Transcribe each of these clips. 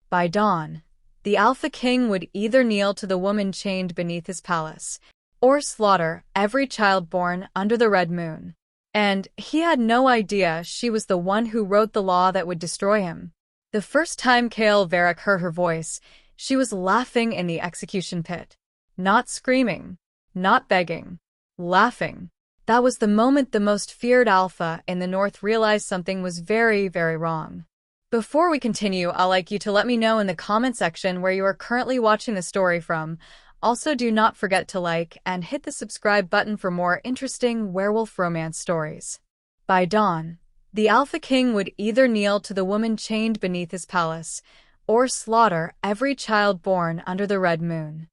By dawn, the Alpha King would either kneel to the woman chained beneath his palace, or slaughter every child born under the red moon. And he had no idea she was the one who wrote the law that would destroy him. The first time Kale Varric heard her voice, she was laughing in the execution pit. Not screaming, not begging, laughing. That was the moment the most feared Alpha in the North realized something was very, very wrong. Before we continue, I'd like you to let me know in the comment section where you are currently watching the story from. Also, do not forget to like and hit the subscribe button for more interesting werewolf romance stories. By dawn, the Alpha King would either kneel to the woman chained beneath his palace, or slaughter every child born under the red moon.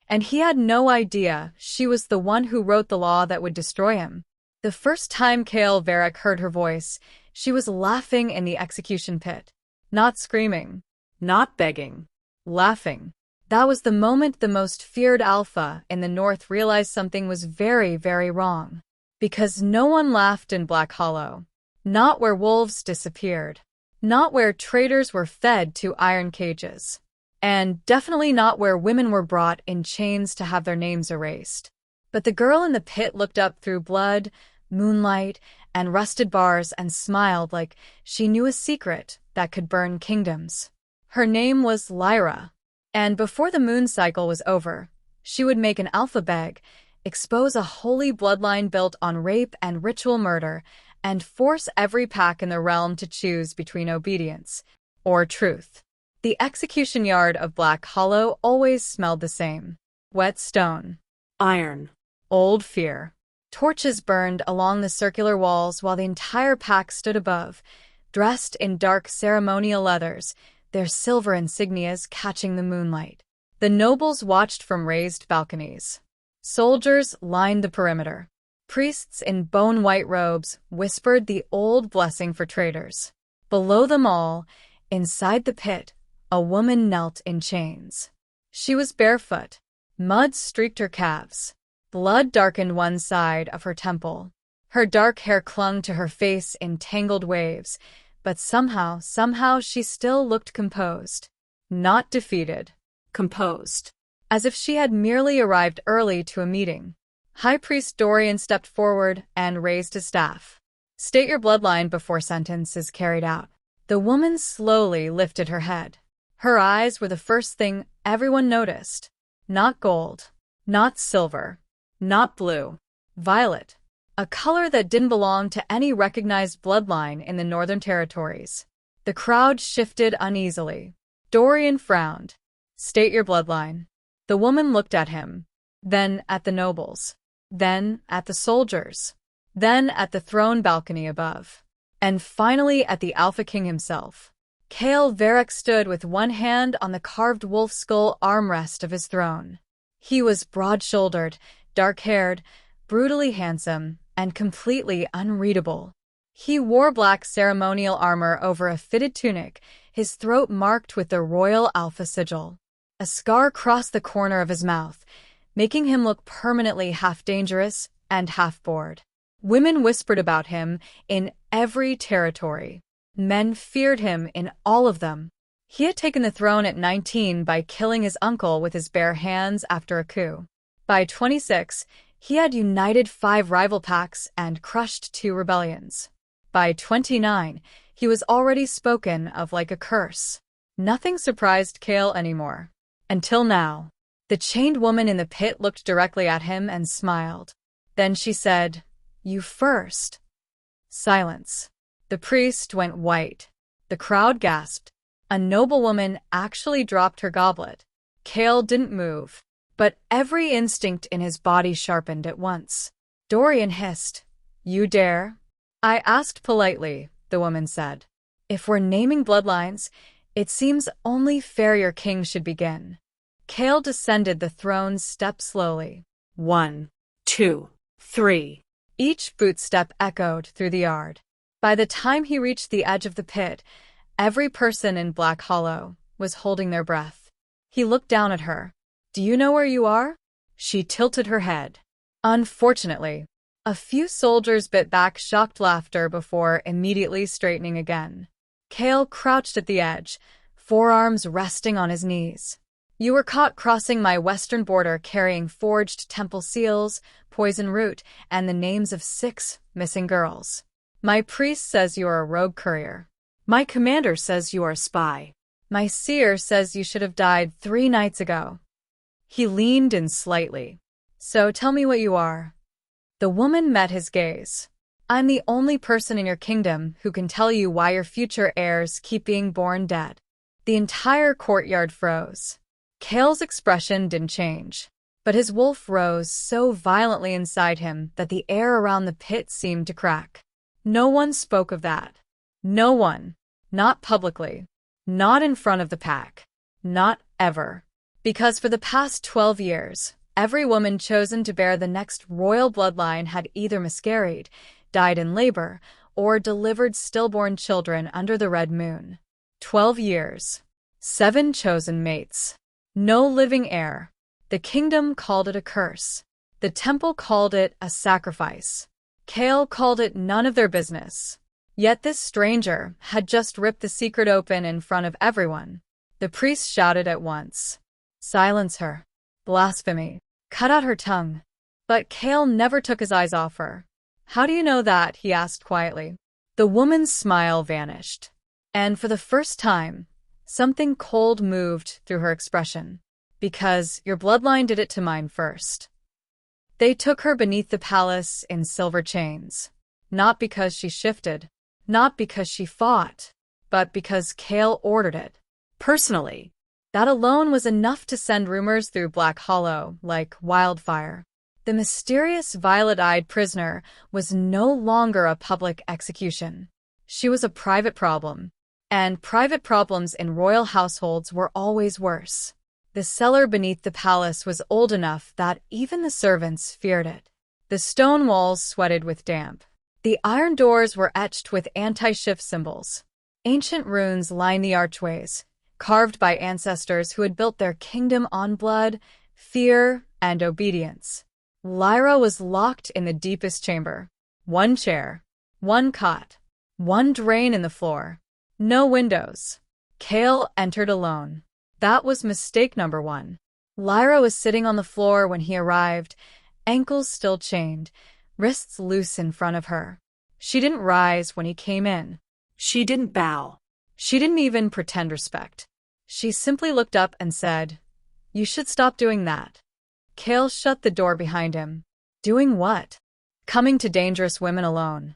And he had no idea she was the one who wrote the law that would destroy him. The first time Kale Varric heard her voice, she was laughing in the execution pit. Not screaming, not begging, laughing. That was the moment the most feared Alpha in the North realized something was very, very wrong. Because no one laughed in Black Hollow. Not where wolves disappeared. Not where traitors were fed to iron cages. And definitely not where women were brought in chains to have their names erased. But the girl in the pit looked up through blood, moonlight, and rusted bars and smiled like she knew a secret that could burn kingdoms. Her name was Lyra. And before the moon cycle was over, she would make an alpha beg, expose a holy bloodline built on rape and ritual murder, and force every pack in the realm to choose between obedience or truth. The execution yard of Black Hollow always smelled the same. Wet stone, iron, old fear. Torches burned along the circular walls while the entire pack stood above, dressed in dark ceremonial leathers, their silver insignias catching the moonlight. The nobles watched from raised balconies. Soldiers lined the perimeter. Priests in bone-white robes whispered the old blessing for traitors. Below them all, inside the pit, a woman knelt in chains. She was barefoot. Mud streaked her calves. Blood darkened one side of her temple. Her dark hair clung to her face in tangled waves, but somehow she still looked composed. Not defeated. Composed. As if she had merely arrived early to a meeting. High Priest Dorian stepped forward and raised his staff. State your bloodline before sentence is carried out. The woman slowly lifted her head. Her eyes were the first thing everyone noticed. Not gold. Not silver. Not blue. Violet. A color that didn't belong to any recognized bloodline in the Northern Territories. The crowd shifted uneasily. Dorian frowned. State your bloodline. The woman looked at him, then at the nobles, then at the soldiers, then at the throne balcony above, and finally at the Alpha King himself. Kale Varric stood with one hand on the carved wolf skull armrest of his throne. He was broad-shouldered, dark-haired, brutally handsome, and completely unreadable. He wore black ceremonial armor over a fitted tunic, his throat marked with the royal Alpha sigil. A scar crossed the corner of his mouth, making him look permanently half dangerous and half bored. Women whispered about him in every territory. Men feared him in all of them. He had taken the throne at 19 by killing his uncle with his bare hands after a coup. By 26, he had united 5 rival packs and crushed 2 rebellions. By 29, he was already spoken of like a curse. Nothing surprised Kale anymore. Until now. The chained woman in the pit looked directly at him and smiled. Then she said, "You first." Silence. The priest went white. The crowd gasped. A noblewoman actually dropped her goblet. Kale didn't move, but every instinct in his body sharpened at once. Dorian hissed. "You dare?" "I asked politely," the woman said. "If we're naming bloodlines, it seems only fair your king should begin." Kale descended the throne's step slowly. 1, 2, 3. Each footstep echoed through the yard. By the time he reached the edge of the pit, every person in Black Hollow was holding their breath. He looked down at her. "Do you know where you are?" She tilted her head. Unfortunately, a few soldiers bit back shocked laughter before immediately straightening again. Kale crouched at the edge, forearms resting on his knees. You were caught crossing my western border carrying forged temple seals, poison root, and the names of 6 missing girls. My priest says you are a rogue courier. My commander says you are a spy. My seer says you should have died 3 nights ago. He leaned in slightly. So tell me what you are. The woman met his gaze. I'm the only person in your kingdom who can tell you why your future heirs keep being born dead. The entire courtyard froze. Cale's expression didn't change, but his wolf rose so violently inside him that the air around the pit seemed to crack. No one spoke of that. No one. Not publicly. Not in front of the pack. Not ever. Because for the past 12 years, every woman chosen to bear the next royal bloodline had either miscarried, died in labor, or delivered stillborn children under the red moon. 12 years. 7 chosen mates. No living heir. The kingdom called it a curse. The temple called it a sacrifice. Cale called it none of their business. Yet this stranger had just ripped the secret open in front of everyone. The priest shouted at once. Silence her. Blasphemy. Cut out her tongue. But Cale never took his eyes off her. How do you know that? He asked quietly. The woman's smile vanished. And for the first time, something cold moved through her expression. Because your bloodline did it to mine first. They took her beneath the palace in silver chains. Not because she shifted. Not because she fought. But because Cale ordered it. Personally. That alone was enough to send rumors through Black Hollow like wildfire. The mysterious violet-eyed prisoner was no longer a public execution. She was a private problem. And private problems in royal households were always worse. The cellar beneath the palace was old enough that even the servants feared it. The stone walls sweated with damp. The iron doors were etched with anti-shift symbols. Ancient runes lined the archways, carved by ancestors who had built their kingdom on blood, fear, and obedience. Lyra was locked in the deepest chamber. 1 chair, 1 cot, 1 drain in the floor. No windows. Cale entered alone. That was mistake number 1. Lyra was sitting on the floor when he arrived, ankles still chained, wrists loose in front of her. She didn't rise when he came in. She didn't bow. She didn't even pretend respect. She simply looked up and said, "You should stop doing that." Cale shut the door behind him. Doing what? Coming to dangerous women alone.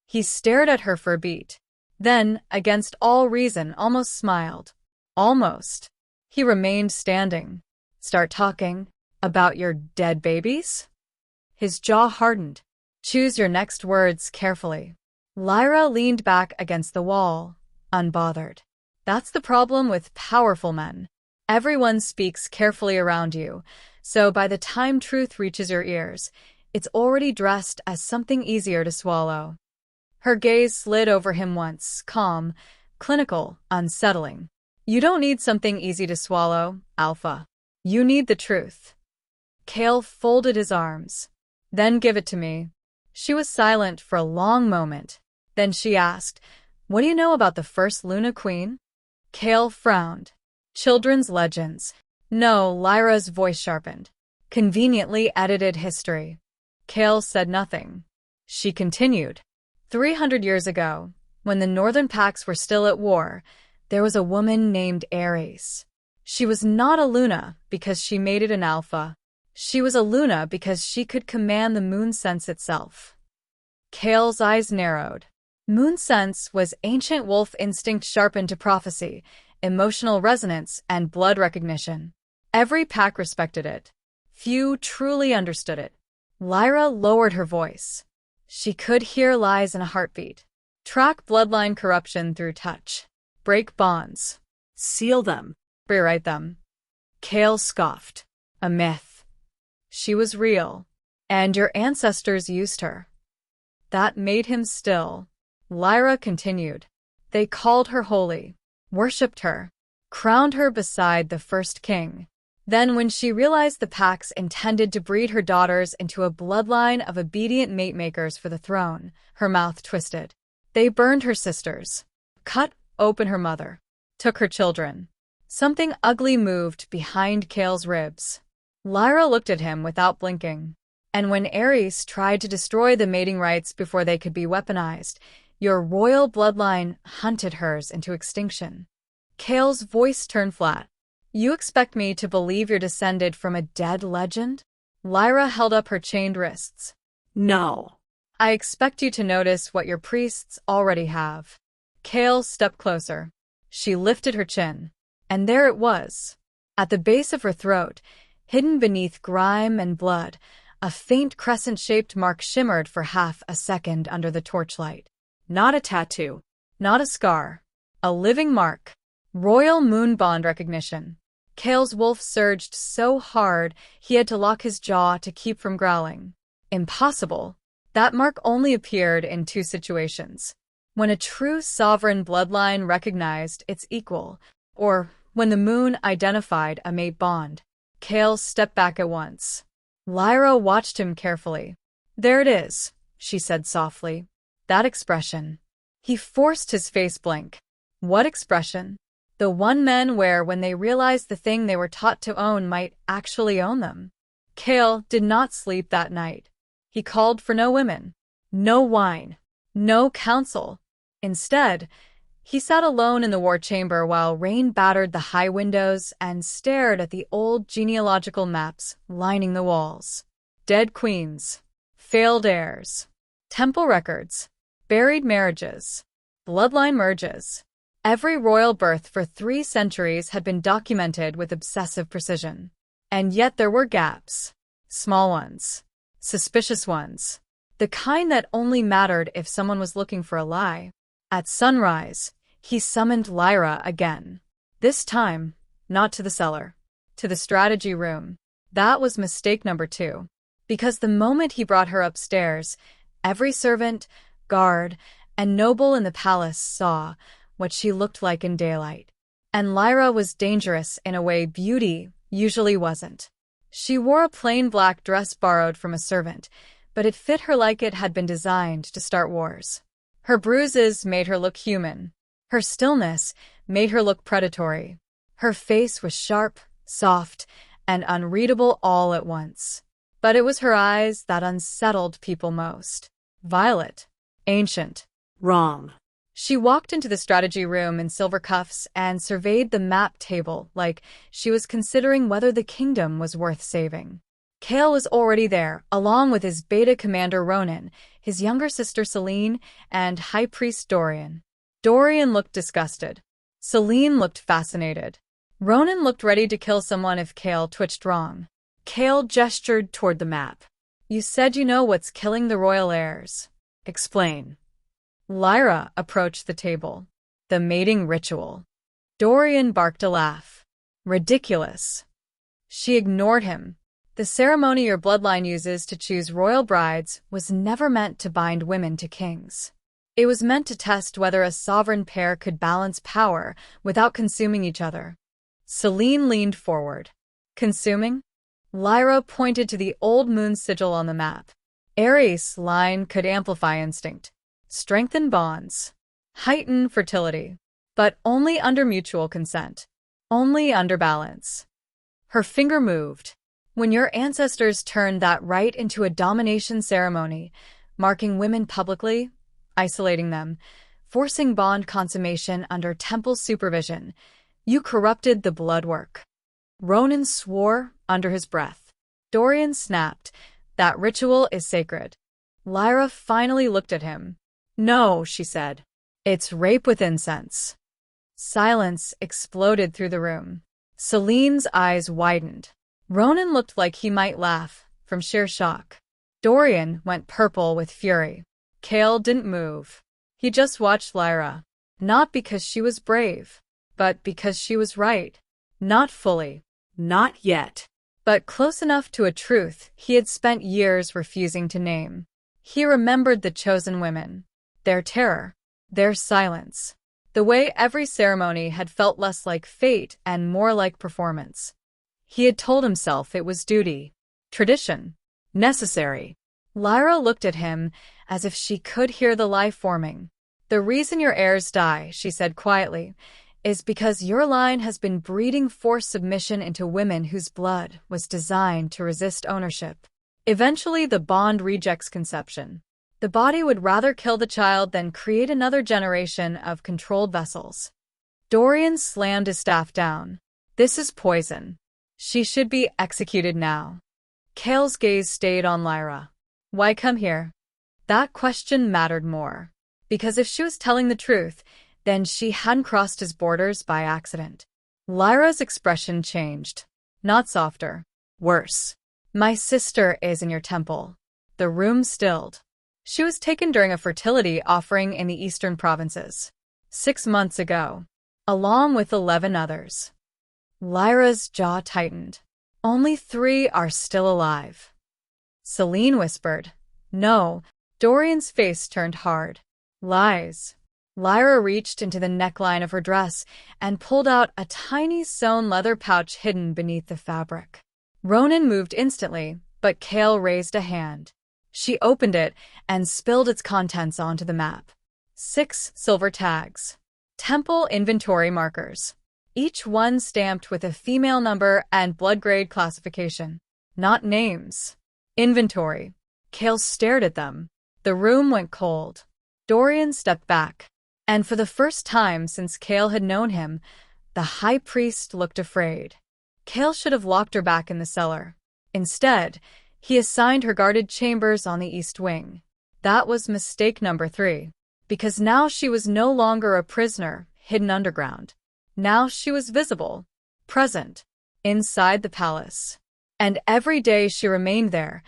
He stared at her for a beat. Then, against all reason, almost smiled. Almost. He remained standing. Start talking about your dead babies? His jaw hardened. Choose your next words carefully. Lyra leaned back against the wall, unbothered. That's the problem with powerful men. Everyone speaks carefully around you, so by the time truth reaches your ears, it's already dressed as something easier to swallow. Her gaze slid over him once, calm, clinical, unsettling. You don't need something easy to swallow, Alpha. You need the truth. Cale folded his arms. Then give it to me. She was silent for a long moment. Then she asked, What do you know about the first Luna Queen? Cale frowned. Children's legends. No, Lyra's voice sharpened. Conveniently edited history. Cale said nothing. She continued. 300 years ago, when the northern packs were still at war, there was a woman named Ares. She was not a Luna because she mated an Alpha. She was a Luna because she could command the moon sense itself. Cale's eyes narrowed. Moon sense was ancient wolf instinct sharpened to prophecy, emotional resonance, and blood recognition. Every pack respected it. Few truly understood it. Lyra lowered her voice. She could hear lies in a heartbeat. Track bloodline corruption through touch. Break bonds. Seal them. Rewrite them. Cale scoffed. A myth. She was real. And your ancestors used her. That made him still. Lyra continued. They called her holy, worshipped her, crowned her beside the first king. Then when she realized the packs intended to breed her daughters into a bloodline of obedient mate-makers for the throne, her mouth twisted. They burned her sisters, cut open her mother, took her children. Something ugly moved behind Kale's ribs. Lyra looked at him without blinking. And when Ares tried to destroy the mating rights before they could be weaponized, your royal bloodline hunted hers into extinction. Kale's voice turned flat. You expect me to believe you're descended from a dead legend? Lyra held up her chained wrists. No. I expect you to notice what your priests already have. Kale stepped closer. She lifted her chin. And there it was. At the base of her throat, hidden beneath grime and blood, a faint crescent-shaped mark shimmered for half a second under the torchlight. Not a tattoo. Not a scar. A living mark. Royal moon bond recognition. Kale's wolf surged so hard he had to lock his jaw to keep from growling. Impossible. That mark only appeared in two situations. When a true sovereign bloodline recognized its equal, or when the moon identified a mate bond. Kale stepped back at once. Lyra watched him carefully. There it is, she said softly. That expression. He forced his face blank. What expression? The one men wear when they realize the thing they were taught to own might actually own them. Kale did not sleep that night. He called for no women, no wine, no counsel. Instead, he sat alone in the war chamber while rain battered the high windows and stared at the old genealogical maps lining the walls. Dead queens, failed heirs, temple records, buried marriages, bloodline merges. Every royal birth for 3 centuries had been documented with obsessive precision. And yet there were gaps. Small ones. Suspicious ones. The kind that only mattered if someone was looking for a lie. At sunrise, he summoned Lyra again. This time, not to the cellar. To the strategy room. That was mistake number 2. Because the moment he brought her upstairs, every servant, guard, and noble in the palace saw what she looked like in daylight. And Lyra was dangerous in a way beauty usually wasn't. She wore a plain black dress borrowed from a servant, but it fit her like it had been designed to start wars. Her bruises made her look human. Her stillness made her look predatory. Her face was sharp, soft, and unreadable all at once. But it was her eyes that unsettled people most. Violet. Ancient. Wrong. She walked into the strategy room in silver cuffs and surveyed the map table like she was considering whether the kingdom was worth saving. Kale was already there, along with his beta commander Ronan, his younger sister Selene, and High Priest Dorian. Dorian looked disgusted. Selene looked fascinated. Ronan looked ready to kill someone if Kale twitched wrong. Kale gestured toward the map. You said you know what's killing the royal heirs. Explain. Lyra approached the table. The mating ritual. Dorian barked a laugh. Ridiculous. She ignored him. The ceremony your bloodline uses to choose royal brides was never meant to bind women to kings. It was meant to test whether a sovereign pair could balance power without consuming each other. Selene leaned forward. Consuming? Lyra pointed to the old moon sigil on the map. Ares' line could amplify instinct. Strengthen bonds. Heighten fertility. But only under mutual consent. Only under balance. Her finger moved. When your ancestors turned that rite into a domination ceremony, marking women publicly, isolating them, forcing bond consummation under temple supervision, you corrupted the blood work. Ronan swore under his breath. Dorian snapped. That ritual is sacred. Lyra finally looked at him. No, she said. It's rape with incense. Silence exploded through the room. Selene's eyes widened. Ronan looked like he might laugh, from sheer shock. Dorian went purple with fury. Kale didn't move. He just watched Lyra. Not because she was brave, but because she was right. Not fully. Not yet. But close enough to a truth he had spent years refusing to name. He remembered the chosen women. Their terror. Their silence. The way every ceremony had felt less like fate and more like performance. He had told himself it was duty. Tradition. Necessary. Lyra looked at him as if she could hear the lie forming. The reason your heirs die, she said quietly, is because your line has been breeding forced submission into women whose blood was designed to resist ownership. Eventually, the bond rejects conception. The body would rather kill the child than create another generation of controlled vessels. Dorian slammed his staff down. This is poison. She should be executed now. Cale's gaze stayed on Lyra. Why come here? That question mattered more. Because if she was telling the truth, then she hadn't crossed his borders by accident. Lyra's expression changed. Not softer. Worse. My sister is in your temple. The room stilled. She was taken during a fertility offering in the eastern provinces. 6 months ago. Along with 11 others. Lyra's jaw tightened. Only 3 are still alive. Celine whispered. No. Dorian's face turned hard. Lies. Lyra reached into the neckline of her dress and pulled out a tiny sewn leather pouch hidden beneath the fabric. Ronan moved instantly, but Cale raised a hand. She opened it and spilled its contents onto the map. 6 silver tags. Temple inventory markers. Each one stamped with a female number and blood grade classification. Not names. Inventory. Cale stared at them. The room went cold. Dorian stepped back. And for the first time since Cale had known him, the high priest looked afraid. Cale should have locked her back in the cellar. Instead, he assigned her guarded chambers on the east wing. That was mistake number 3. Because now she was no longer a prisoner, hidden underground. Now she was visible, present, inside the palace. And every day she remained there,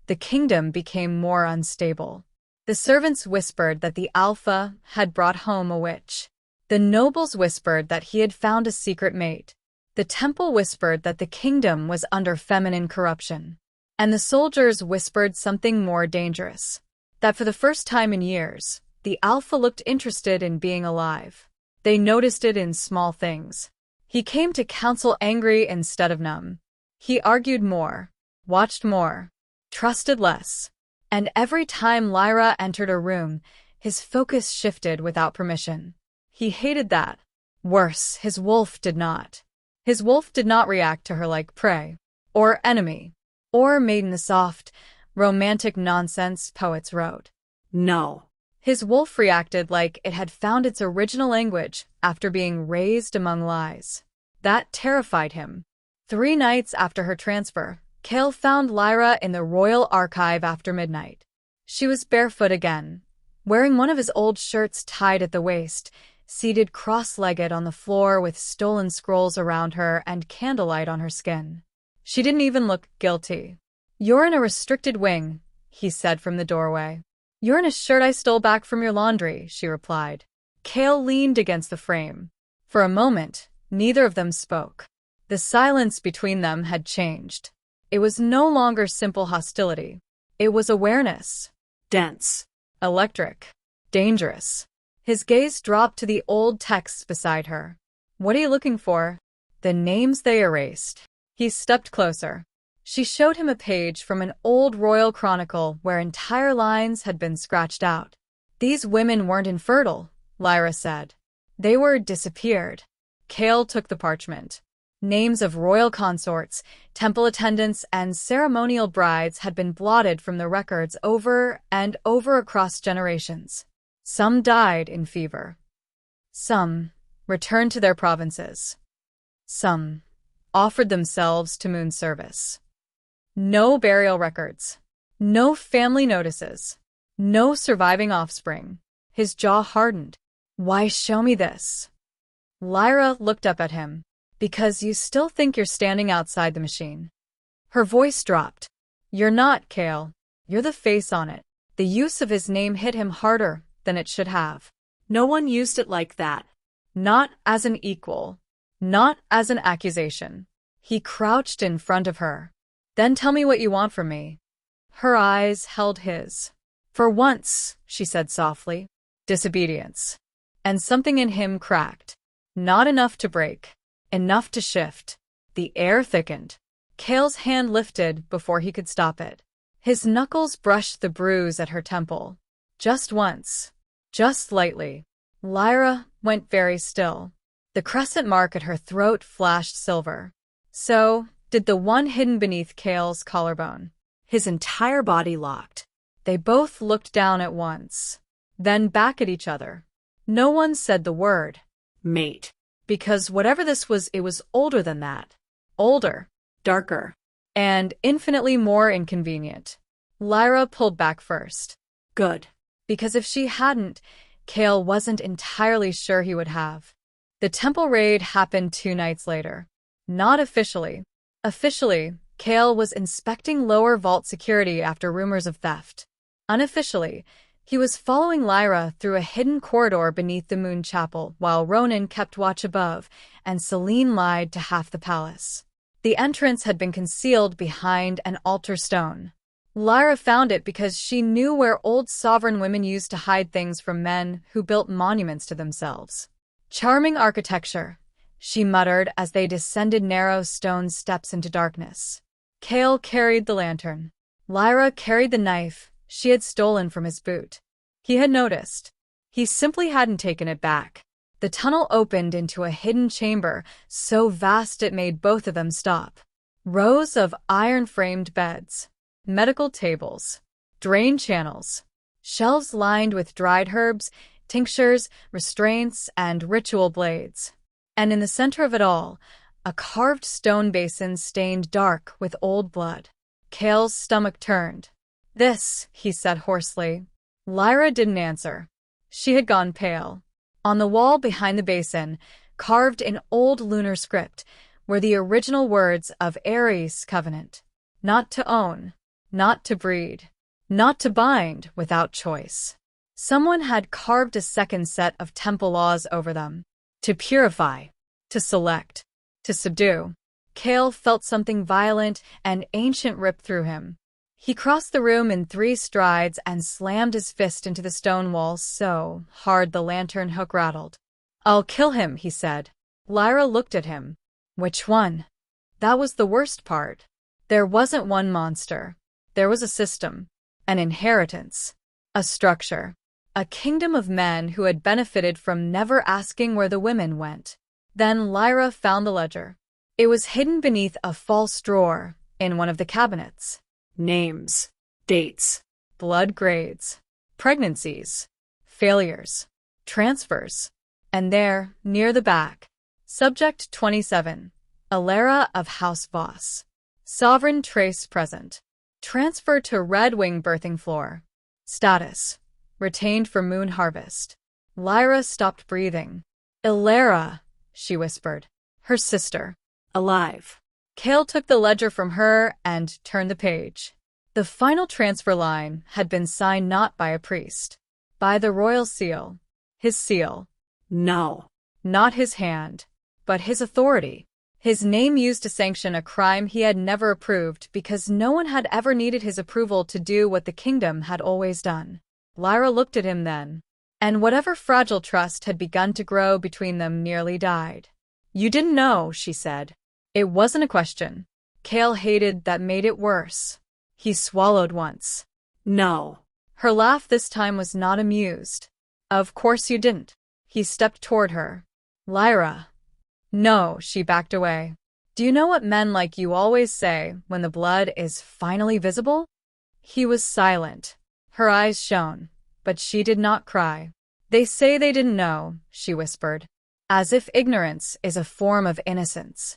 the kingdom became more unstable. The servants whispered that the Alpha had brought home a witch. The nobles whispered that he had found a secret mate. The temple whispered that the kingdom was under feminine corruption. And the soldiers whispered something more dangerous. That for the first time in years, the Alpha looked interested in being alive. They noticed it in small things. He came to counsel angry instead of numb. He argued more, watched more, trusted less. And every time Lyra entered a room, his focus shifted without permission. He hated that. Worse, his wolf did not. His wolf did not react to her like prey, or enemy, or maiden the soft, romantic nonsense poets wrote. No. His wolf reacted like it had found its original language after being raised among lies. That terrified him. 3 nights after her transfer, Cale found Lyra in the royal archive after midnight. She was barefoot again, wearing one of his old shirts tied at the waist, seated cross-legged on the floor with stolen scrolls around her and candlelight on her skin. She didn't even look guilty. You're in a restricted wing, he said from the doorway. You're in a shirt I stole back from your laundry, she replied. Cale leaned against the frame. For a moment, neither of them spoke. The silence between them had changed. It was no longer simple hostility. It was awareness. Dense. Electric. Dangerous. His gaze dropped to the old texts beside her. What are you looking for? The names they erased. He stepped closer. She showed him a page from an old royal chronicle where entire lines had been scratched out. These women weren't infertile, Lyra said. They were disappeared. Cale took the parchment. Names of royal consorts, temple attendants, and ceremonial brides had been blotted from the records over and over across generations. Some died in fever. Some returned to their provinces. Some offered themselves to moon service. No burial records. No family notices. No surviving offspring. His jaw hardened. Why show me this? Lyra looked up at him. Because you still think you're standing outside the machine. Her voice dropped. You're not, Cale. You're the face on it. The use of his name hit him harder than it should have. No one used it like that. Not as an equal. Not as an accusation. He crouched in front of her. Then tell me what you want from me. Her eyes held his. For once, she said softly, disobedience. And something in him cracked. Not enough to break. Enough to shift. The air thickened. Cale's hand lifted before he could stop it. His knuckles brushed the bruise at her temple. Just once. Just lightly. Lyra went very still. The crescent mark at her throat flashed silver. So did the one hidden beneath Cale's collarbone. His entire body locked. They both looked down at once, then back at each other. No one said the word Mate. because whatever this was, it was older than that. Older. Darker. And infinitely more inconvenient. Lyra pulled back first. Good. Because if she hadn't, Cale wasn't entirely sure he would have. The temple raid happened 2 nights later. Not officially. Officially, Cale was inspecting lower vault security after rumors of theft. Unofficially, he was following Lyra through a hidden corridor beneath the Moon Chapel while Ronan kept watch above, and Celine lied to half the palace. The entrance had been concealed behind an altar stone. Lyra found it because she knew where old sovereign women used to hide things from men who built monuments to themselves. Charming architecture, she muttered as they descended narrow stone steps into darkness. Cale carried the lantern. Lyra carried the knife she had stolen from his boot. He had noticed. He simply hadn't taken it back. The tunnel opened into a hidden chamber so vast it made both of them stop. Rows of iron-framed beds, medical tables, drain channels, shelves lined with dried herbs, tinctures, restraints, and ritual blades. And in the center of it all, a carved stone basin stained dark with old blood. Cale's stomach turned. "This," he said hoarsely. Lyra didn't answer. She had gone pale. On the wall behind the basin, carved in old lunar script, were the original words of Ares' covenant. Not to own, not to breed, not to bind without choice. Someone had carved a second set of temple laws over them. To purify, to select, to subdue. Cale felt something violent and ancient rip through him. He crossed the room in 3 strides and slammed his fist into the stone wall so hard the lantern hook rattled. "I'll kill him," he said. Lyra looked at him. Which one? That was the worst part. There wasn't one monster. There was a system, an inheritance, a structure, a kingdom of men who had benefited from never asking where the women went. Then Lyra found the ledger. It was hidden beneath a false drawer in one of the cabinets. Names. Dates. Blood grades. Pregnancies. Failures. Transfers. And there, near the back, Subject 27, Alara of House Voss. Sovereign trace present. Transfer to Red Wing birthing floor. Status. Retained for moon harvest. Lyra stopped breathing. "Alara," she whispered. Her sister. Alive. Cale took the ledger from her and turned the page. The final transfer line had been signed not by a priest. By the royal seal. His seal. No. Not his hand, but his authority. His name used to sanction a crime he had never approved because no one had ever needed his approval to do what the kingdom had always done. Lyra looked at him then, and whatever fragile trust had begun to grow between them nearly died. "You didn't know," she said. It wasn't a question. Cale hated that made it worse. He swallowed once. No. Her laugh this time was not amused. "Of course you didn't." He stepped toward her. "Lyra." "No," she backed away. "Do you know what men like you always say when the blood is finally visible?" He was silent. Her eyes shone, but she did not cry. "They say they didn't know," she whispered, as if ignorance is a form of innocence.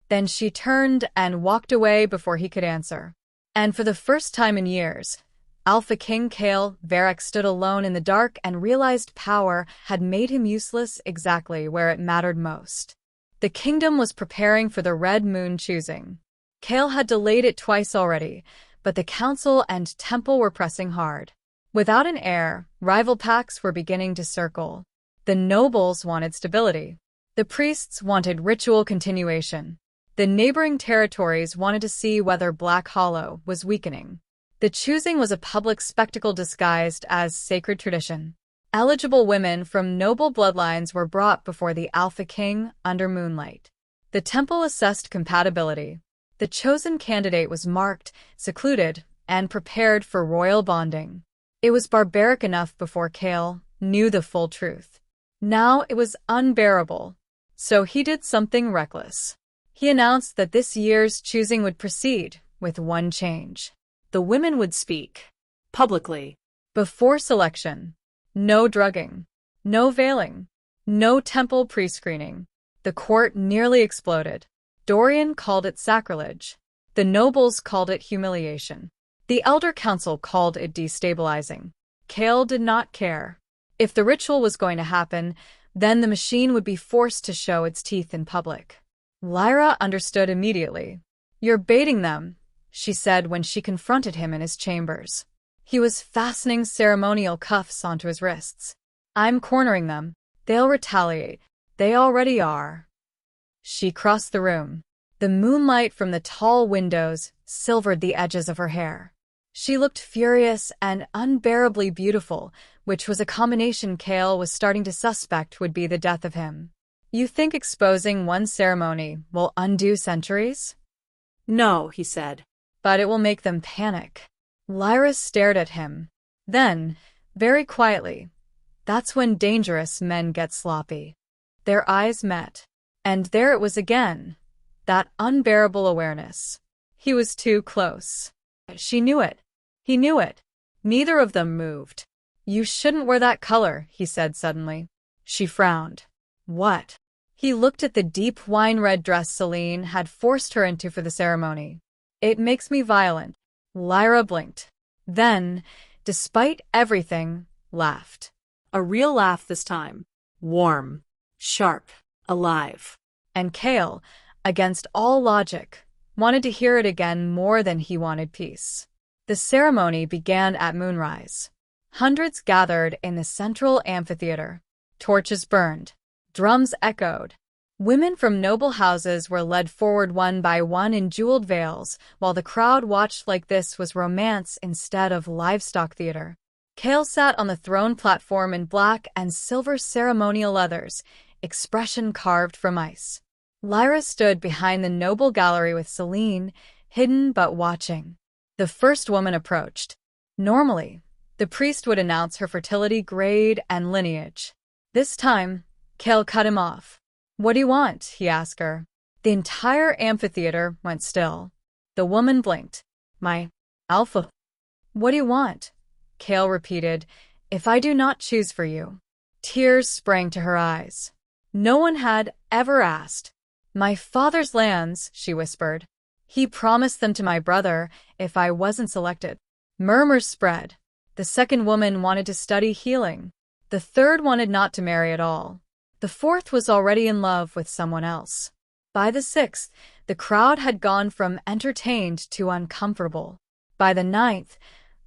Then she turned and walked away before he could answer. And for the first time in years, Alpha King Cale Varric stood alone in the dark and realized power had made him useless exactly where it mattered most. The kingdom was preparing for the Red Moon choosing. Cale had delayed it twice already, but the council and temple were pressing hard. Without an heir, rival pacts were beginning to circle. The nobles wanted stability. The priests wanted ritual continuation. The neighboring territories wanted to see whether Black Hollow was weakening. The choosing was a public spectacle disguised as sacred tradition. Eligible women from noble bloodlines were brought before the Alpha King under moonlight. The temple assessed compatibility. The chosen candidate was marked, secluded, and prepared for royal bonding. It was barbaric enough before Cale knew the full truth. Now it was unbearable. So he did something reckless. He announced that this year's choosing would proceed with one change. The women would speak Publicly. before selection. No drugging. No veiling. No temple pre-screening. The court nearly exploded. Dorian called it sacrilege. The nobles called it humiliation. The elder council called it destabilizing. Cale did not care. If the ritual was going to happen, then the machine would be forced to show its teeth in public. Lyra understood immediately. "You're baiting them," she said when she confronted him in his chambers. He was fastening ceremonial cuffs onto his wrists. "I'm cornering them. They'll retaliate. They already are." She crossed the room. The moonlight from the tall windows silvered the edges of her hair. She looked furious and unbearably beautiful, which was a combination Cale was starting to suspect would be the death of him. "You think exposing one ceremony will undo centuries?" No, he said. "But it will make them panic." Lyra stared at him. Then, very quietly, "That's when dangerous men get sloppy." Their eyes met. And there it was again, that unbearable awareness. He was too close. She knew it. He knew it. Neither of them moved. "You shouldn't wear that color," he said suddenly. She frowned. "What?" He looked at the deep wine-red dress Celine had forced her into for the ceremony. "It makes me violent." Lyra blinked. Then, despite everything, laughed. A real laugh this time. Warm. Sharp. Alive. And Cale, against all logic, wanted to hear it again more than he wanted peace. The ceremony began at moonrise. Hundreds gathered in the central amphitheater. Torches burned. Drums echoed. Women from noble houses were led forward one by one in jeweled veils, while the crowd watched like this was romance instead of livestock theater. Cale sat on the throne platform in black and silver ceremonial leathers, expression carved from ice. Lyra stood behind the noble gallery with Celine, hidden but watching. The first woman approached. Normally, the priest would announce her fertility grade and lineage. This time, Cale cut him off. "What do you want?" he asked her. The entire amphitheater went still. The woman blinked. "My alpha." "What do you want?" Cale repeated. "If I do not choose for you." Tears sprang to her eyes. No one had ever asked. "My father's lands," she whispered. "He promised them to my brother if I wasn't selected." Murmurs spread. The second woman wanted to study healing. The third wanted not to marry at all. The fourth was already in love with someone else. By the sixth, the crowd had gone from entertained to uncomfortable. By the ninth,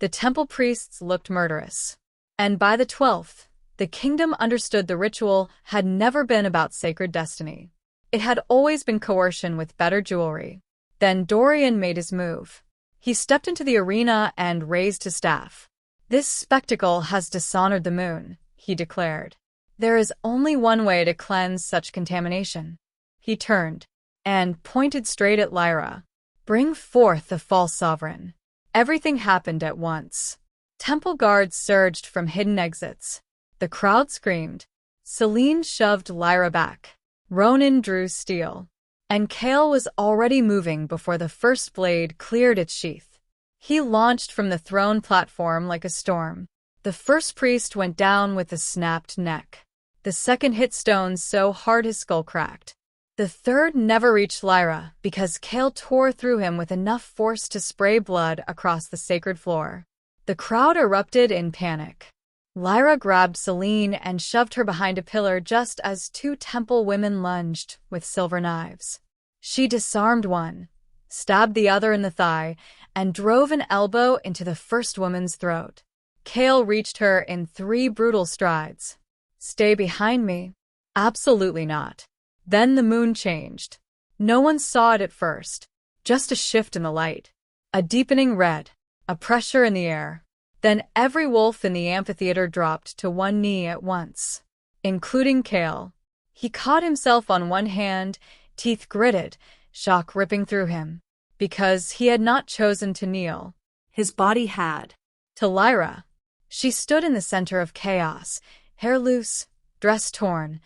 the temple priests looked murderous. And by the 12th, the kingdom understood the ritual had never been about sacred destiny. It had always been coercion with better jewelry. Then Dorian made his move. He stepped into the arena and raised his staff. "This spectacle has dishonored the moon," he declared. "There is only one way to cleanse such contamination." He turned and pointed straight at Lyra. "Bring forth the false sovereign." Everything happened at once. Temple guards surged from hidden exits. The crowd screamed. Celine shoved Lyra back. Ronan drew steel. And Cale was already moving before the first blade cleared its sheath. He launched from the throne platform like a storm. The first priest went down with a snapped neck. The second hit stones so hard his skull cracked. The third never reached Lyra because Cale tore through him with enough force to spray blood across the sacred floor. The crowd erupted in panic. Lyra grabbed Celine and shoved her behind a pillar just as two temple women lunged with silver knives. She disarmed one, stabbed the other in the thigh, and drove an elbow into the first woman's throat. Cale reached her in 3 brutal strides. "Stay behind me." "Absolutely not." Then the moon changed. No one saw it at first. Just a shift in the light. A deepening red. A pressure in the air. Then every wolf in the amphitheater dropped to one knee at once, including Cale. He caught himself on one hand, teeth gritted, shock ripping through him. Because he had not chosen to kneel. His body had. To Lyra. She stood in the center of chaos, hair loose, dress torn,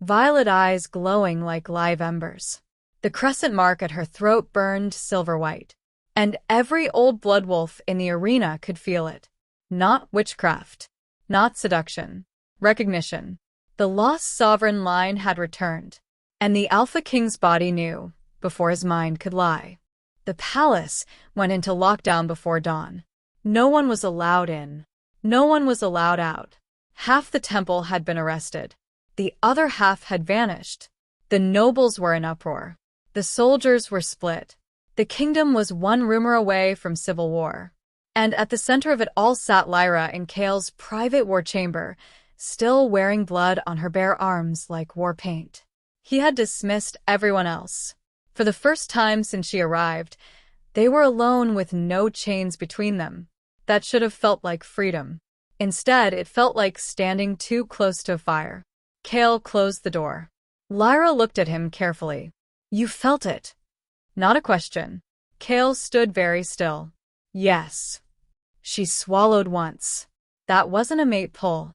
violet eyes glowing like live embers. The crescent mark at her throat burned silver white, and every old blood wolf in the arena could feel it. Not witchcraft, not seduction, recognition. The lost sovereign line had returned, and the Alpha King's body knew, before his mind could lie. The palace went into lockdown before dawn. No one was allowed in. No one was allowed out. Half the temple had been arrested. The other half had vanished. The nobles were in uproar. The soldiers were split. The kingdom was one rumor away from civil war. And at the center of it all sat Lyra in Kale's private war chamber, still wearing blood on her bare arms like war paint. He had dismissed everyone else. For the first time since she arrived, they were alone with no chains between them. That should have felt like freedom. Instead, it felt like standing too close to a fire. Kale closed the door. Lyra looked at him carefully. You felt it. Not a question. Kale stood very still. Yes. She swallowed once. That wasn't a mate pull.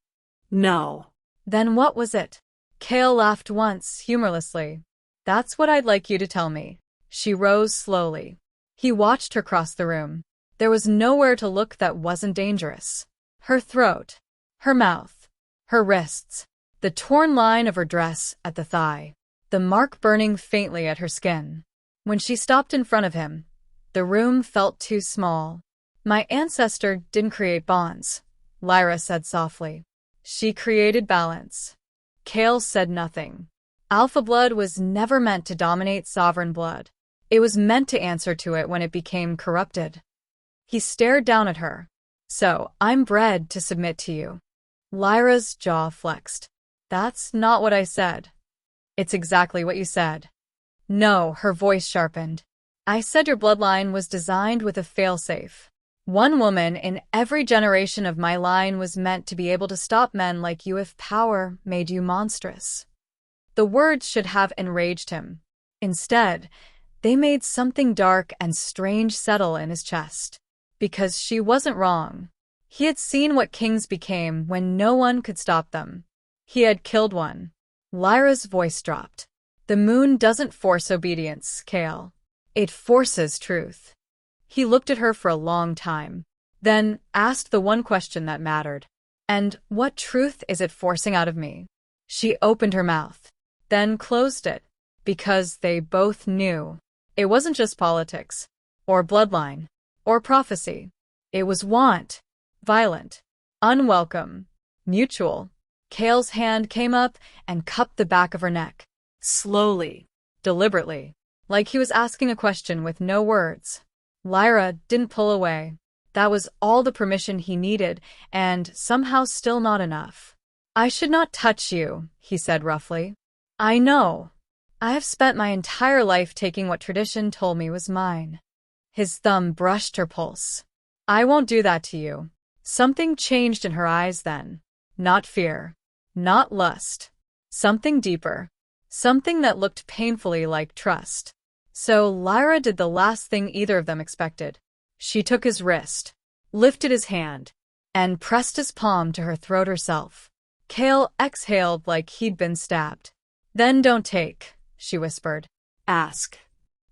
No. Then what was it? Kale laughed once, humorlessly. That's what I'd like you to tell me. She rose slowly. He watched her cross the room. There was nowhere to look that wasn't dangerous. Her throat, her mouth, her wrists, the torn line of her dress at the thigh, the mark burning faintly at her skin. When she stopped in front of him, the room felt too small. My ancestor didn't create bonds, Lyra said softly. She created balance. Kale said nothing. Alpha blood was never meant to dominate sovereign blood. It was meant to answer to it when it became corrupted. He stared down at her. So, I'm bred to submit to you. Lyra's jaw flexed. That's not what I said. It's exactly what you said. No, her voice sharpened. I said your bloodline was designed with a failsafe. One woman in every generation of my line was meant to be able to stop men like you if power made you monstrous. The words should have enraged him. Instead, they made something dark and strange settle in his chest. Because she wasn't wrong. He had seen what kings became when no one could stop them. He had killed one. Lyra's voice dropped. The moon doesn't force obedience, Kale. It forces truth. He looked at her for a long time, then asked the one question that mattered. And what truth is it forcing out of me? She opened her mouth, then closed it, because they both knew. It wasn't just politics, or bloodline, or prophecy. It was want. Violent. Unwelcome. Mutual. Kale's hand came up and cupped the back of her neck. Slowly. Deliberately. Like he was asking a question with no words. Lyra didn't pull away. That was all the permission he needed, and somehow still not enough. I should not touch you, he said roughly. I know. I have spent my entire life taking what tradition told me was mine. His thumb brushed her pulse. I won't do that to you. Something changed in her eyes then. Not fear. Not lust. Something deeper. Something that looked painfully like trust. So Lyra did the last thing either of them expected. She took his wrist, lifted his hand, and pressed his palm to her throat herself. Kale exhaled like he'd been stabbed. Then don't take, she whispered. Ask.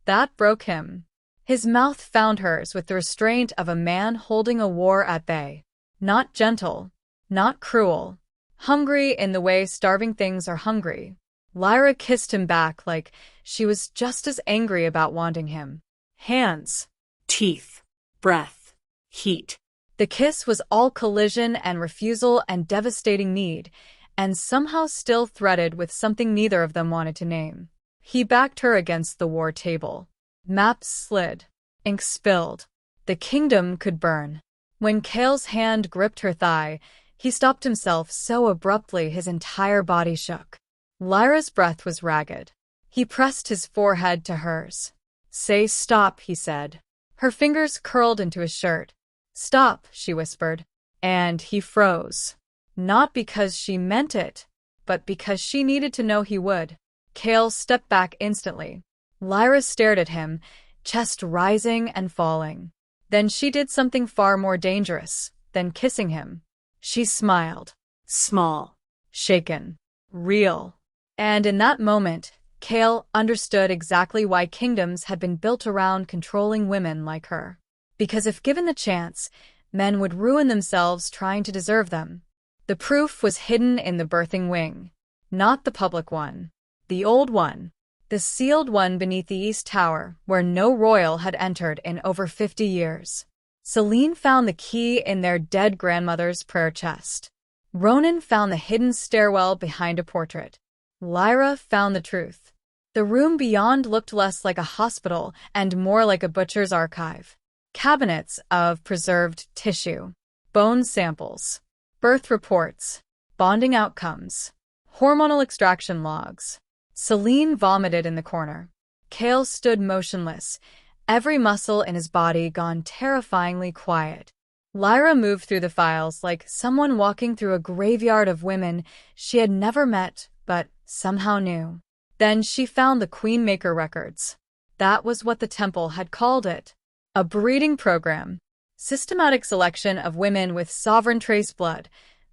That broke him. His mouth found hers with the restraint of a man holding a war at bay. Not gentle, not cruel. Hungry in the way starving things are hungry. Lyra kissed him back like she was just as angry about wanting him. Hands. Teeth. Breath. Heat. The kiss was all collision and refusal and devastating need, and somehow still threaded with something neither of them wanted to name. He backed her against the war table. Maps slid. Ink spilled. The kingdom could burn. When Kale's hand gripped her thigh, he stopped himself so abruptly his entire body shook. Lyra's breath was ragged. He pressed his forehead to hers. Say stop, he said. Her fingers curled into his shirt. Stop, she whispered. And he froze. Not because she meant it, but because she needed to know he would. Kale stepped back instantly. Lyra stared at him, chest rising and falling. Then she did something far more dangerous than kissing him. She smiled. Small. Shaken. Real. And in that moment, Kale understood exactly why kingdoms had been built around controlling women like her. Because if given the chance, men would ruin themselves trying to deserve them. The proof was hidden in the birthing wing. Not the public one. The old one. The sealed one beneath the East Tower, where no royal had entered in over 50 years. Celine found the key in their dead grandmother's prayer chest. Ronan found the hidden stairwell behind a portrait. Lyra found the truth. The room beyond looked less like a hospital and more like a butcher's archive. Cabinets of preserved tissue, bone samples, birth reports, bonding outcomes, hormonal extraction logs. Celine vomited in the corner. Kale stood motionless, every muscle in his body gone terrifyingly quiet. Lyra moved through the files like someone walking through a graveyard of women she had never met but somehow knew. Then she found the Queenmaker records. That was what the temple had called it. A breeding program. Systematic selection of women with sovereign trace blood,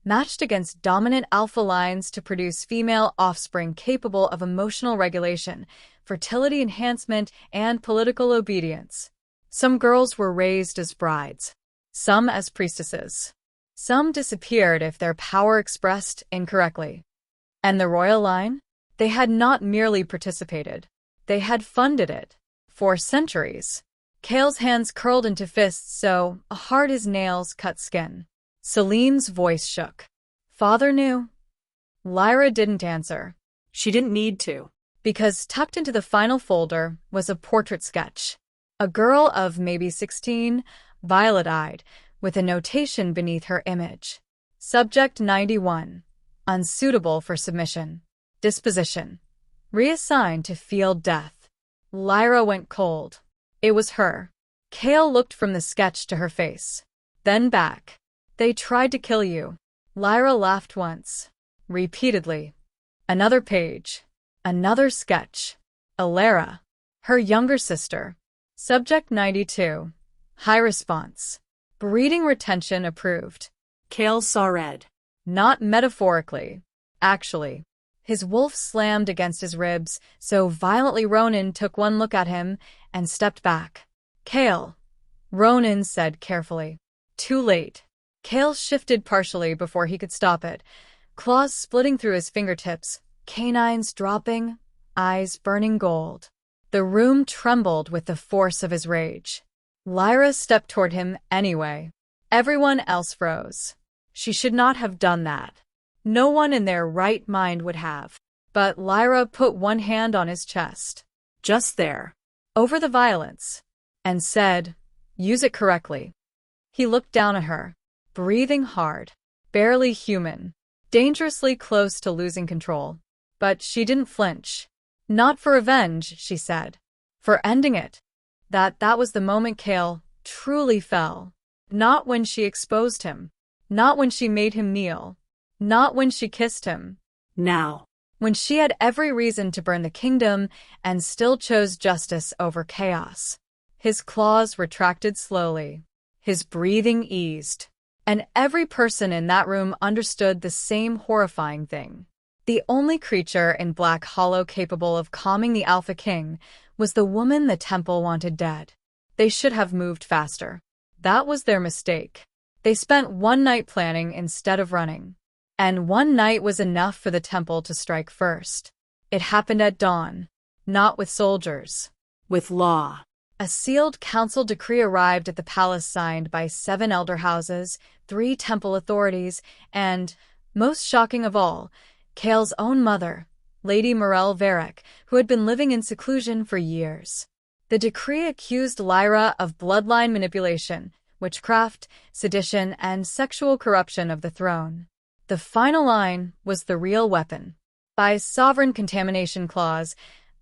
matched against dominant alpha lines to produce female offspring capable of emotional regulation, fertility enhancement, and political obedience. Some girls were raised as brides, some as priestesses. Some disappeared if their power expressed incorrectly. And the royal line? They had not merely participated. They had funded it. For centuries. Kale's hands curled into fists so hard his nails cut skin. Celine's voice shook. Father knew. Lyra didn't answer. She didn't need to. Because tucked into the final folder was a portrait sketch. A girl of maybe 16, violet-eyed, with a notation beneath her image. Subject 91. Unsuitable for submission. Disposition. Reassigned to field death. Lyra went cold. It was her. Kale looked from the sketch to her face. Then back. They tried to kill you. Lyra laughed once. Repeatedly. Another page. Another sketch. Alara. Her younger sister. Subject 92. High response. Breeding retention approved. Kale saw red. Not metaphorically. Actually. His wolf slammed against his ribs so violently Ronan took one look at him and stepped back. Kale. Ronan said carefully. Too late. Kale shifted partially before he could stop it, claws splitting through his fingertips, canines dropping, eyes burning gold. The room trembled with the force of his rage. Lyra stepped toward him anyway. Everyone else froze. She should not have done that. No one in their right mind would have. But Lyra put one hand on his chest. Just there. Over the violence. And said, use it correctly. He looked down at her, breathing hard, barely human, dangerously close to losing control. But she didn't flinch. Not for revenge, she said. For ending it. That was the moment Kale truly fell. Not when she exposed him. Not when she made him kneel. Not when she kissed him. Now. When she had every reason to burn the kingdom and still chose justice over chaos. His claws retracted slowly. His breathing eased. And every person in that room understood the same horrifying thing. The only creature in Black Hollow capable of calming the Alpha King was the woman the temple wanted dead. They should have moved faster. That was their mistake. They spent one night planning instead of running. And one night was enough for the temple to strike first. It happened at dawn. Not with soldiers. With law. A sealed council decree arrived at the palace signed by 7 elder houses, 3 temple authorities, and, most shocking of all, Kale's own mother, Lady Morel Varric, who had been living in seclusion for years. The decree accused Lyra of bloodline manipulation, witchcraft, sedition, and sexual corruption of the throne. The final line was the real weapon. By Sovereign Contamination Clause,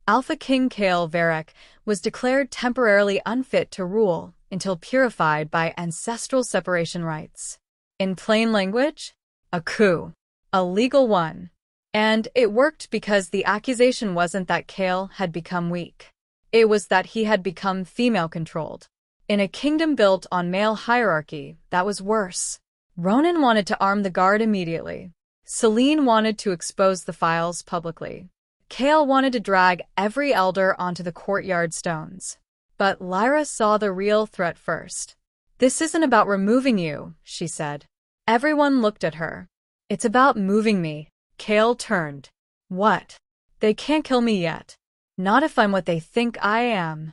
Alpha King Kale Varric was declared temporarily unfit to rule until purified by ancestral separation rites. In plain language, a coup. A legal one. And it worked because the accusation wasn't that Kale had become weak. It was that he had become female-controlled. In a kingdom built on male hierarchy, that was worse. Ronan wanted to arm the guard immediately. Celine wanted to expose the files publicly. Kale wanted to drag every elder onto the courtyard stones. But Lyra saw the real threat first. "This isn't about removing you," she said. Everyone looked at her. "It's about moving me." Kale turned. "What? They can't kill me yet. Not if I'm what they think I am."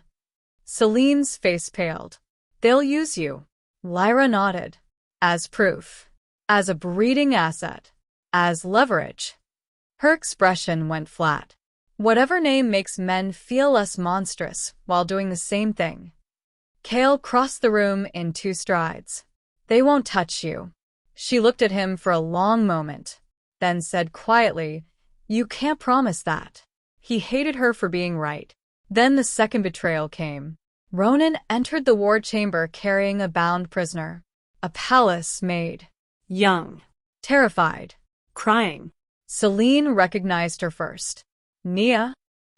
Celine's face paled. "They'll use you." Lyra nodded. "As proof. As a breeding asset. As leverage." Her expression went flat. Whatever name makes men feel less monstrous while doing the same thing. Kale crossed the room in 2 strides. "They won't touch you." She looked at him for a long moment, then said quietly, "You can't promise that." He hated her for being right. Then the second betrayal came. Ronan entered the war chamber carrying a bound prisoner. A palace maid. Young. Terrified. Crying. Celine recognized her first. "Nia?"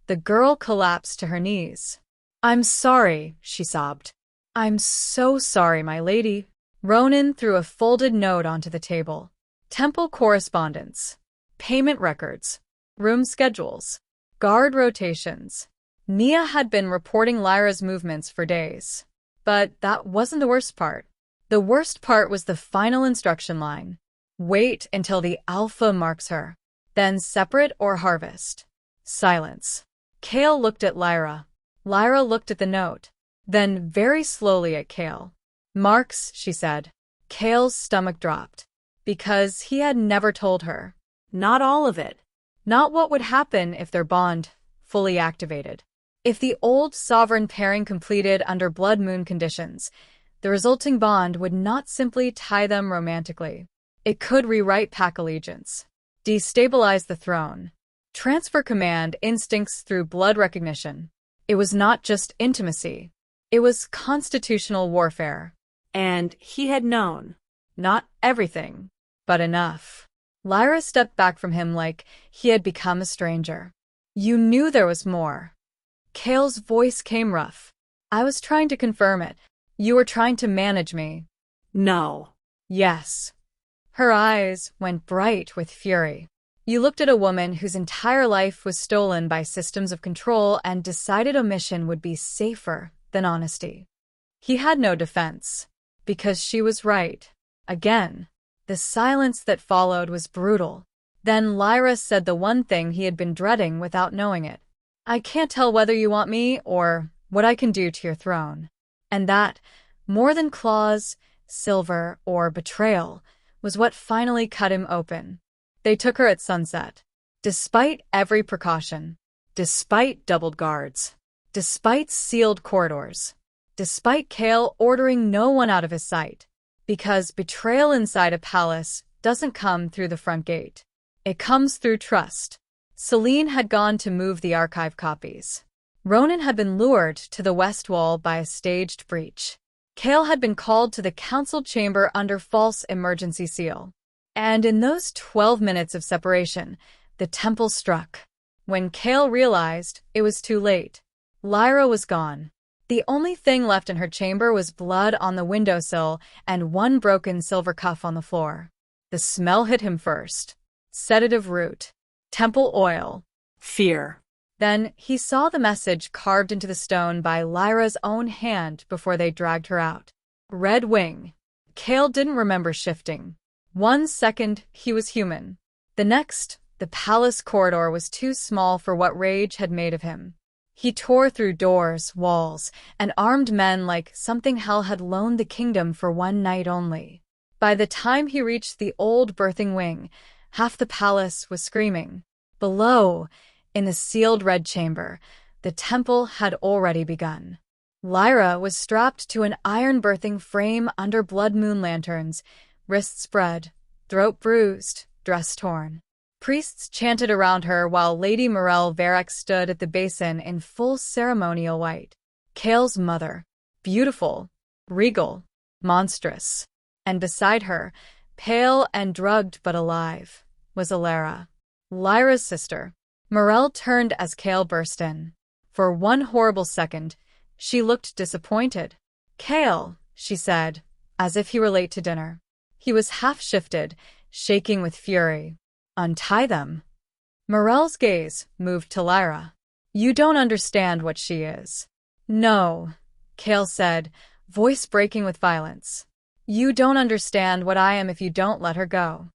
The girl collapsed to her knees. "I'm sorry," she sobbed. "I'm so sorry, my lady." Ronan threw a folded note onto the table. Temple correspondence. Payment records. Room schedules. Guard rotations. Nia had been reporting Lyra's movements for days. But that wasn't the worst part. The worst part was the final instruction line. Wait until the Alpha marks her. Then separate or harvest. Silence. Kale looked at Lyra. Lyra looked at the note. Then very slowly at Kale. "Marks," she said. Kale's stomach dropped. Because he had never told her. Not all of it. Not what would happen if their bond fully activated. If the old sovereign pairing completed under blood moon conditions, the resulting bond would not simply tie them romantically. It could rewrite pack allegiance, destabilize the throne, transfer command instincts through blood recognition. It was not just intimacy. It was constitutional warfare. And he had known. Not everything, but enough. Lyra stepped back from him like he had become a stranger. "You knew there was more." Kale's voice came rough. "I was trying to confirm it. You were trying to manage me." No. "Yes." Her eyes went bright with fury. "You looked at a woman whose entire life was stolen by systems of control and decided omission would be safer than honesty." He had no defense. Because she was right. Again. The silence that followed was brutal. Then Lyra said the one thing he had been dreading without knowing it. "I can't tell whether you want me or what I can do to your throne." And that, more than claws, silver, or betrayal, was what finally cut him open. They took her at sunset. Despite every precaution. Despite doubled guards. Despite sealed corridors. Despite Kale ordering no one out of his sight. Because betrayal inside a palace doesn't come through the front gate. It comes through trust. Celine had gone to move the archive copies. Ronan had been lured to the west wall by a staged breach. Kale had been called to the council chamber under false emergency seal. And in those 12 minutes of separation, the temple struck. When Kale realized it was too late, Lyra was gone. The only thing left in her chamber was blood on the windowsill and one broken silver cup on the floor. The smell hit him first. Sedative root. Temple oil. Fear. Then he saw the message carved into the stone by Lyra's own hand before they dragged her out. Red wing. Kale didn't remember shifting. 1 second, he was human. The next, the palace corridor was too small for what rage had made of him. He tore through doors, walls, and armed men like something hell had loaned the kingdom for one night only. By the time he reached the old birthing wing, half the palace was screaming. Below, in the sealed red chamber, the temple had already begun. Lyra was strapped to an iron birthing frame under blood moon lanterns, wrists spread, throat bruised, dress torn. Priests chanted around her while Lady Morel Varric stood at the basin in full ceremonial white. Kale's mother. Beautiful, regal, monstrous. And beside her, pale and drugged but alive, was Alara, Lyra's sister. Morel turned as Kale burst in. For one horrible second, she looked disappointed. "Kale," she said, as if he were late to dinner. He was half-shifted, shaking with fury. Untie them. Morel's gaze moved to Lyra. You don't understand what she is. No, Cale said, voice breaking with violence. You don't understand what I am if you don't let her go.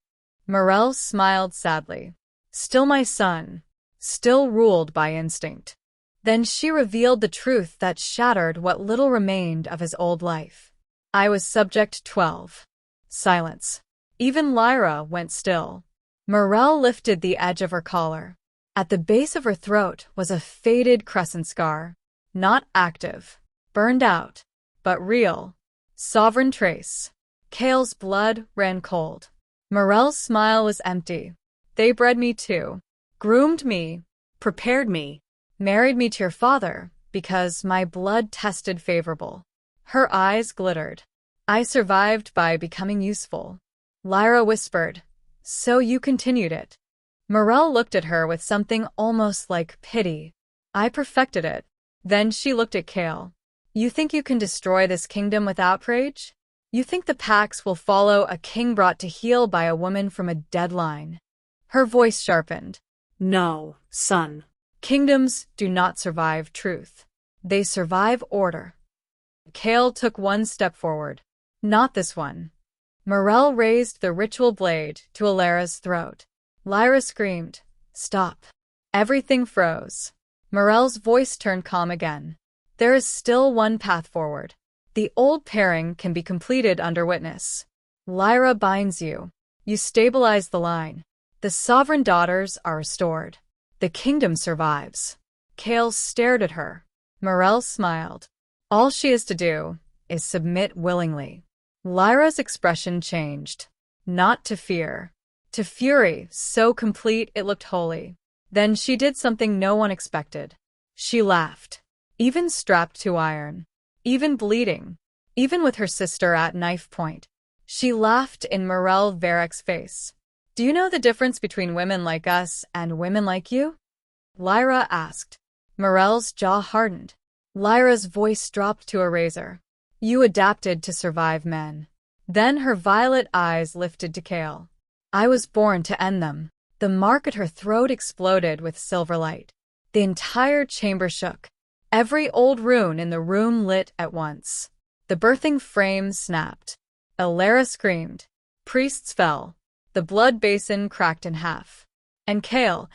Morel smiled sadly. Still my son, still ruled by instinct. Then she revealed the truth that shattered what little remained of his old life. I was subject 12. Silence. Even Lyra went still. Morel lifted the edge of her collar. At the base of her throat was a faded crescent scar. Not active, burned out, but real. Sovereign trace. Cale's blood ran cold. Morel's smile was empty. They bred me too. Groomed me. Prepared me. Married me to your father, because my blood tested favorable. Her eyes glittered. I survived by becoming useful. Lyra whispered, so you continued it. Morel looked at her with something almost like pity. I perfected it. Then she looked at Cale. You think you can destroy this kingdom with outrage? You think the Pax will follow a king brought to heel by a woman from a dead line? Her voice sharpened. No, son. Kingdoms do not survive truth. They survive order. Cale took one step forward. Not this one. Morel raised the ritual blade to Alara's throat. Lyra screamed, stop. Everything froze. Morel's voice turned calm again. There is still one path forward. The old pairing can be completed under witness. Lyra binds you. You stabilize the line. The sovereign daughters are restored. The kingdom survives. Cale stared at her. Morel smiled. All she is to do is submit willingly. Lyra's expression changed. Not to fear. To fury, so complete it looked holy. Then she did something no one expected. She laughed. Even strapped to iron. Even bleeding. Even with her sister at knife point. She laughed in Morel Varek's face. Do you know the difference between women like us and women like you? Lyra asked. Morel's jaw hardened. Lyra's voice dropped to a razor. You adapted to survive men. Then her violet eyes lifted to Cale. I was born to end them. The mark at her throat exploded with silver light. The entire chamber shook. Every old rune in the room lit at once. The birthing frame snapped. Alara screamed. Priests fell. The blood basin cracked in half. And Cale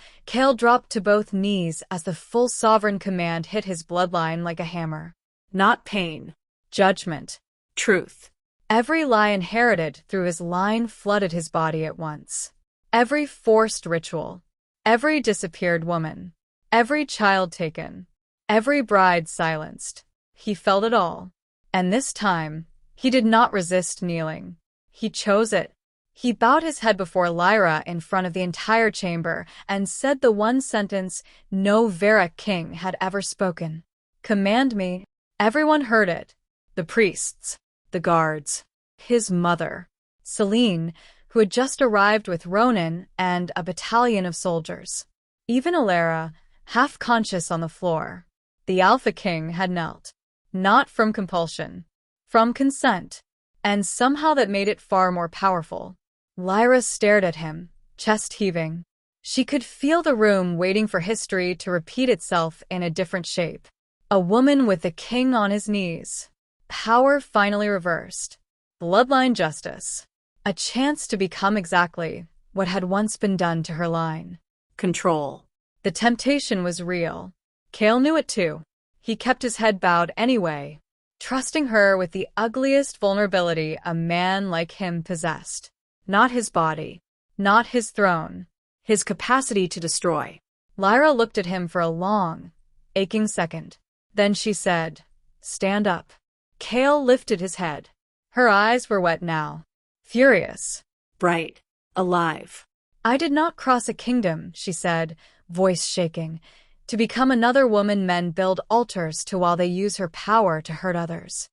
dropped to both knees as the full sovereign command hit his bloodline like a hammer. Not pain. Judgment. Truth. Every lie inherited through his line flooded his body at once. Every forced ritual. Every disappeared woman. Every child taken. Every bride silenced. He felt it all. And this time, he did not resist kneeling. He chose it. He bowed his head before Lyra in front of the entire chamber and said the one sentence no Varek king had ever spoken. Command me. Everyone heard it. The priests. The guards. His mother. Celine, who had just arrived with Ronan and a battalion of soldiers. Even Alara, half conscious on the floor. The Alpha King had knelt. Not from compulsion. From consent. And somehow that made it far more powerful. Lyra stared at him, chest heaving. She could feel the room waiting for history to repeat itself in a different shape. A woman with the king on his knees. Power finally reversed. Bloodline justice. A chance to become exactly what had once been done to her line. Control. The temptation was real. Cale knew it too. He kept his head bowed anyway, trusting her with the ugliest vulnerability a man like him possessed. Not his body. Not his throne. His capacity to destroy. Lyra looked at him for a long, aching second. Then she said, stand up. Cale lifted his head. Her eyes were wet now. Furious. Bright. Alive. I did not cross a kingdom, she said, voice shaking. To become another woman men build altars to while they use her power to hurt others.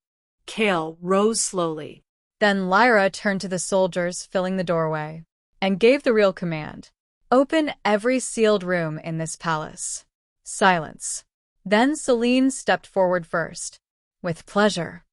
Cale rose slowly. Then Lyra turned to the soldiers filling the doorway and gave the real command. Open every sealed room in this palace. Silence. Then Celine stepped forward first. With pleasure.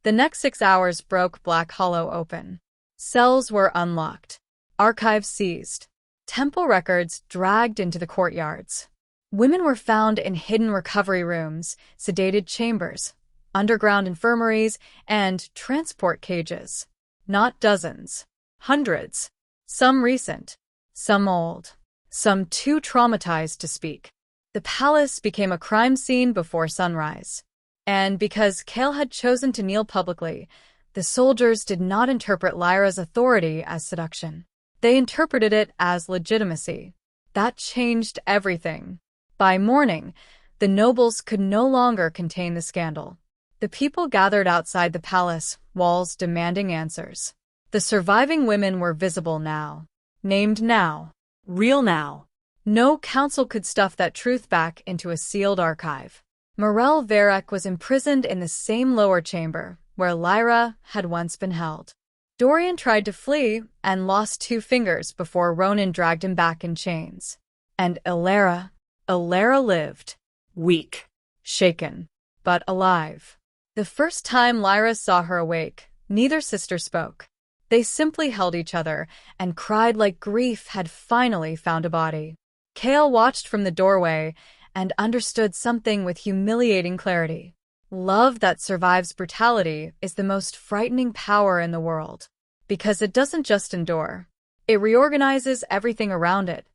The next 6 hours broke Black Hollow open. Cells were unlocked. Archives seized. Temple records dragged into the courtyards. Women were found in hidden recovery rooms, sedated chambers, underground infirmaries, and transport cages. Not dozens, hundreds. Some recent, some old, some too traumatized to speak. The palace became a crime scene before sunrise. And because Kale had chosen to kneel publicly, the soldiers did not interpret Lyra's authority as seduction. They interpreted it as legitimacy. That changed everything. By morning, the nobles could no longer contain the scandal. The people gathered outside the palace walls demanding answers. The surviving women were visible now. Named now. Real now. No council could stuff that truth back into a sealed archive. Morel Varek was imprisoned in the same lower chamber where Lyra had once been held. Dorian tried to flee and lost 2 fingers before Ronan dragged him back in chains. And Ilara lived. Weak. Shaken. But alive. The first time Lyra saw her awake, neither sister spoke. They simply held each other and cried like grief had finally found a body. Kale watched from the doorway and understood something with humiliating clarity. Love that survives brutality is the most frightening power in the world. Because it doesn't just endure. It reorganizes everything around it.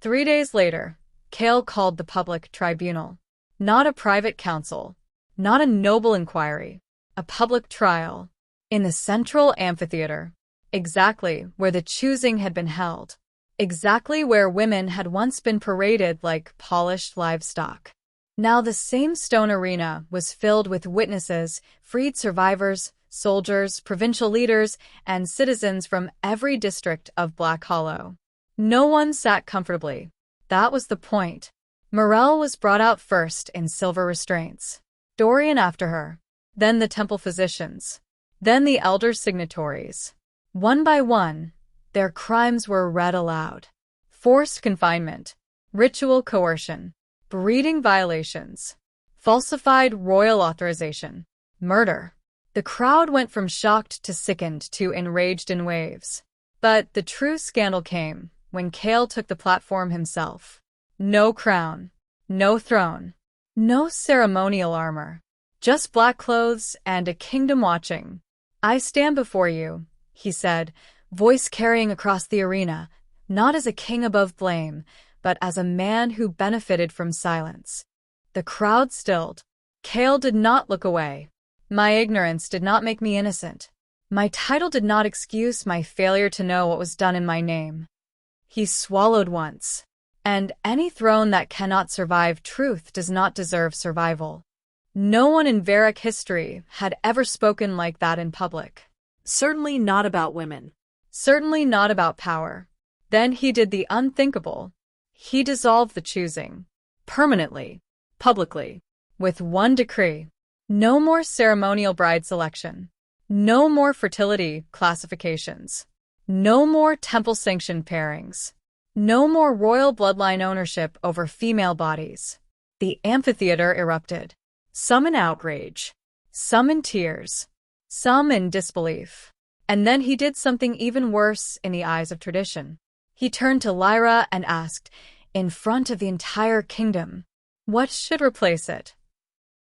3 days later, Kale called the public tribunal. Not a private council. Not a noble inquiry. A public trial. In the central amphitheater. Exactly where the choosing had been held. Exactly where women had once been paraded like polished livestock. Now the same stone arena was filled with witnesses, freed survivors, soldiers, provincial leaders, and citizens from every district of Black Hollow. No one sat comfortably. That was the point. Morel was brought out first in silver restraints. Dorian after her. Then the temple physicians. Then the elder signatories. One by one, their crimes were read aloud. Forced confinement. Ritual coercion. Breeding violations. Falsified royal authorization. Murder. The crowd went from shocked to sickened to enraged in waves. But the true scandal came when Kale took the platform himself. No crown. No throne. No ceremonial armor. Just black clothes and a kingdom watching. I stand before you, he said, voice carrying across the arena, not as a king above blame, but as a man who benefited from silence. The crowd stilled. Kale did not look away. My ignorance did not make me innocent. My title did not excuse my failure to know what was done in my name. He swallowed once. And any throne that cannot survive truth does not deserve survival. No one in Varek history had ever spoken like that in public. Certainly not about women. Certainly not about power. Then he did the unthinkable. He dissolved the choosing. Permanently. Publicly. With one decree. No more ceremonial bride selection. No more fertility classifications. No more temple-sanctioned pairings. No more royal bloodline ownership over female bodies. The amphitheater erupted. Some in outrage. Some in tears. Some in disbelief. And then he did something even worse in the eyes of tradition. He turned to Lyra and asked, in front of the entire kingdom, what should replace it?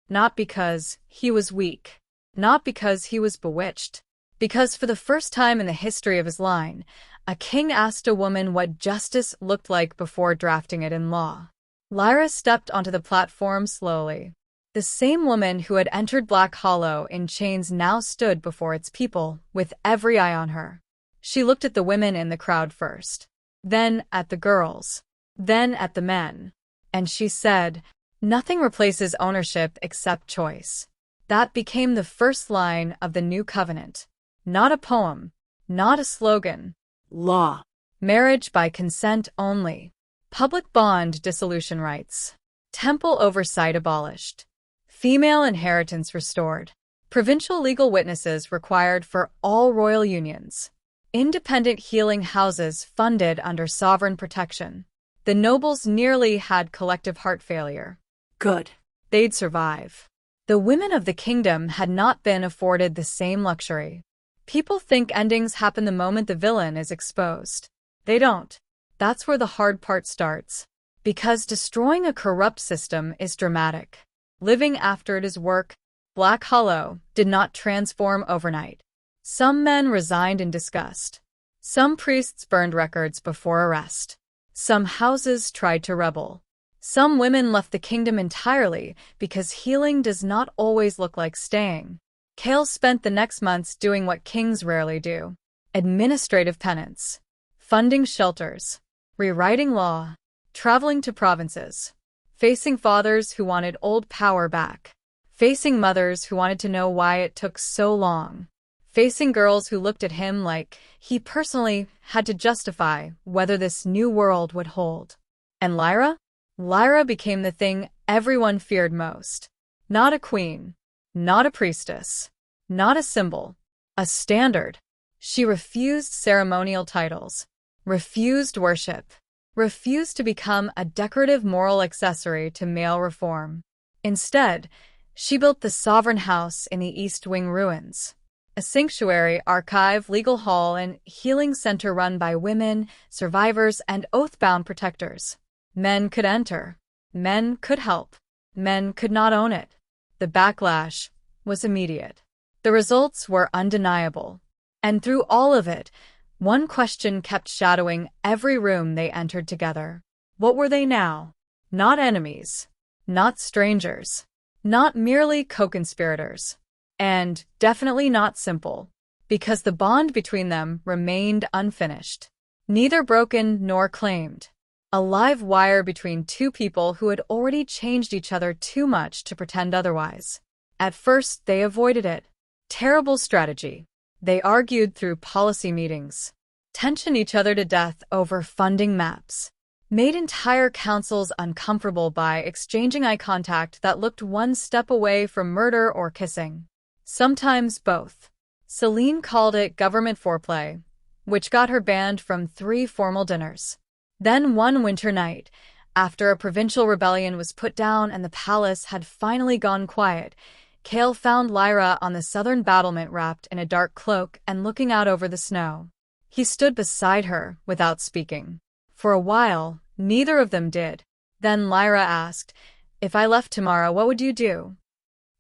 Not because he was weak. Not because he was bewitched. Because for the first time in the history of his line, a king asked a woman what justice looked like before drafting it in law. Lyra stepped onto the platform slowly. The same woman who had entered Black Hollow in chains now stood before its people, with every eye on her. She looked at the women in the crowd first. Then at the girls. Then at the men. And she said, nothing replaces ownership except choice. That became the first line of the new covenant. Not a poem. Not a slogan. Law. Marriage by consent only. Public bond dissolution rights. Temple oversight abolished. Female inheritance restored. Provincial legal witnesses required for all royal unions. Independent healing houses funded under sovereign protection. The nobles nearly had collective heart failure. Good. They'd survive. The women of the kingdom had not been afforded the same luxury. People think endings happen the moment the villain is exposed. They don't. That's where the hard part starts. Because destroying a corrupt system is dramatic. Living after it is work. Black Hollow did not transform overnight. Some men resigned in disgust. Some priests burned records before arrest. Some houses tried to rebel. Some women left the kingdom entirely because healing does not always look like staying. Kale spent the next months doing what kings rarely do: administrative penance, funding shelters, rewriting law, traveling to provinces, facing fathers who wanted old power back, facing mothers who wanted to know why it took so long, facing girls who looked at him like he personally had to justify whether this new world would hold. And Lyra? Lyra became the thing everyone feared most. Not a queen, not a priestess, not a symbol, a standard. She refused ceremonial titles, refused worship, refused to become a decorative moral accessory to male reform. Instead, she built the Sovereign House in the East Wing ruins, a sanctuary, archive, legal hall, and healing center run by women, survivors, and oath-bound protectors. Men could enter. Men could help. Men could not own it. The backlash was immediate. The results were undeniable. And through all of it, one question kept shadowing every room they entered together. What were they now? Not enemies. Not strangers. Not merely co-conspirators. And definitely not simple. Because the bond between them remained unfinished. Neither broken nor claimed. A live wire between two people who had already changed each other too much to pretend otherwise. At first, they avoided it. Terrible strategy. They argued through policy meetings, tensioned each other to death over funding maps, made entire councils uncomfortable by exchanging eye contact that looked one step away from murder or kissing. Sometimes both. Celine called it government foreplay, which got her banned from 3 formal dinners. Then one winter night, after a provincial rebellion was put down and the palace had finally gone quiet, Kale found Lyra on the southern battlement wrapped in a dark cloak and looking out over the snow. He stood beside her without speaking. For a while, neither of them did. Then Lyra asked, "If I left tomorrow, what would you do?"